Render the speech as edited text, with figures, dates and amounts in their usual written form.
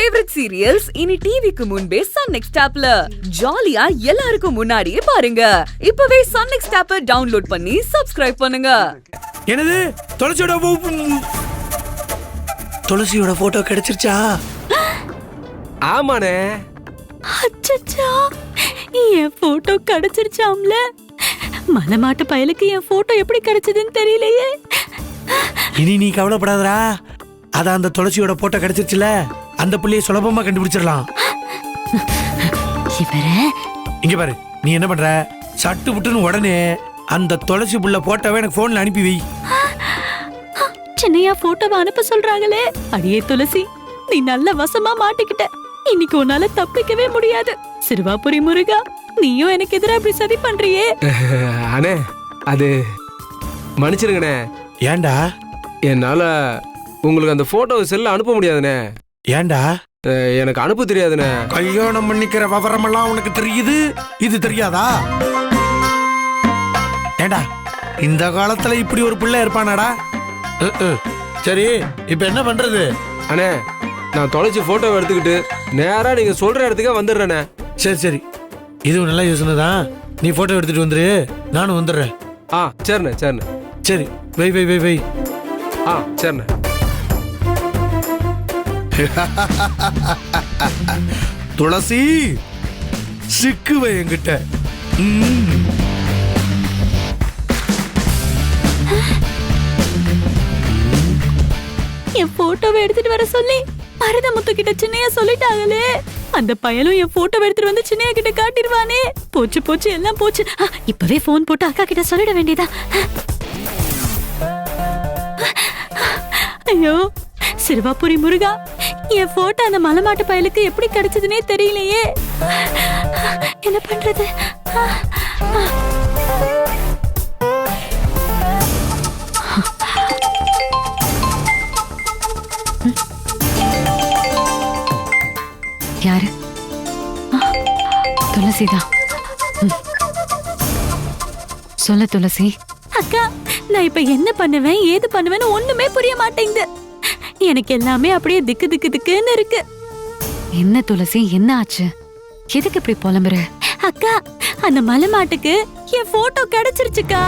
Favourite serials இனி டிவிக்கு முன்பே சன் நெக்ஸ்ட் ஆப்ல ஜாலியா எல்லாருக்கும் முன்னாடியே பாருங்க. இப்பவே சன் நெக்ஸ்ட் ஆப்பை டவுன்லோட் பண்ணி சப்ஸ்கிரைப் பண்ணுங்க. என்னது துளசியோட போட்டோ கிடைச்சிருச்சா? ஆமாண்ணே. அச்சச்சா, என் போட்டோ கிடைச்சிருச்சாம்ல. மலமாட்டு பயலுக்கு என் போட்டோ எப்படி கிடைச்சதுன்னு தெரியலையே. இனி நீ கவலைப்படாதடா. அதான் அந்த துளசியோட போட்டோ கிடைச்சிருச்சுல, அந்த புள்ளைய சுலபமா கண்டுபிடிச்சிடலாம். இங்க பாரு, நீ என்ன பண்ற? சட்டு புட்டுன்னு உடனே அந்த துளசி புள்ள போட்டோவை எனக்கு போன்ல அனுப்பி வை. சின்னையா போட்டோவை அனுப்ப சொல்றாங்களே. அடியே துளசி, நீ நல்ல வசமா மாட்டிக்கிட்ட. இன்னைக்கு உன்னால தப்பிக்கவே முடியாது. சிறுவாபுரி முருகா, நீயும் எனக்கு எதிராக அப்படி சதி பண்றியே. அண்ணே, அது மன்னிச்சிருங்கண்ணே. ஏண்டா? என்னால உங்களுக்கு அந்த போட்டோ செல்ல அனுப்ப முடியாதுண்ணே. ஏண்டா? எனக்கு அனுப்ப தெரியாதுண்ணே. கல்யாணம் பண்ணிக்கிற விவரமெல்லாம் உனக்கு தெரியுது, இது தெரியாதா? ஏண்டா, இந்த காலத்துல இப்படி ஒரு பிள்ளை இருப்பானாடா? சரி, இப்ப என்ன பண்றது? அண்ணே, நான் தொலைச்சி போட்டோவை எடுத்துக்கிட்டு நேரா நீங்க சொல்ற இடத்துக்கே வந்துடுறேண்ணே. சரி சரி, இது நல்ல யோசனை தான். நீ போட்டோ எடுத்துட்டு வந்துரு, நானும் வந்துடுறேன். சரிண்ணே சரிண்ணே. சரி, வை வை வை வை. சரிண்ணே. துளசி, சிக்குவை என்கிட்ட. என் போட்டோவை எடுத்துட்டு வர சொல்லி மருதமுத்து கிட்ட சின்னையா சொல்லிட்டாங்களே. அந்த பயலும் என் போட்டோவை எடுத்துட்டு வந்து சின்னையா கிட்ட காட்டிடுவானே. போச்சு போச்சு, எல்லாம் போச்சு. இப்பவே போன் போட்டு அக்கா கிட்ட சொல்லிட வேண்டியதா. ஐயோ சிறுவாபுரி முருகா, என் போட்டோ அந்த மலமாட்டு பயலுக்கு எப்படி கிடைச்சதுன்னே தெரியலையே. என்ன பண்றது? யாரு? துளசிதான். சொல்ல துளசி. அக்கா, நான் இப்ப என்ன பண்ணுவேன் ஏது பண்ணுவேன்னு ஒண்ணுமே புரிய மாட்டேங்குது. எனக்கு எல்லாமே அப்படியே திக்கு திக்கு திக்குன்னு இருக்கு. என்ன துளசி, என்ன ஆச்சு? எதுக்கு இப்படி புலம்புற? அக்கா, அந்த மலை மாட்டுக்கு என் போட்டோ கிடைச்சிருச்சுக்கா.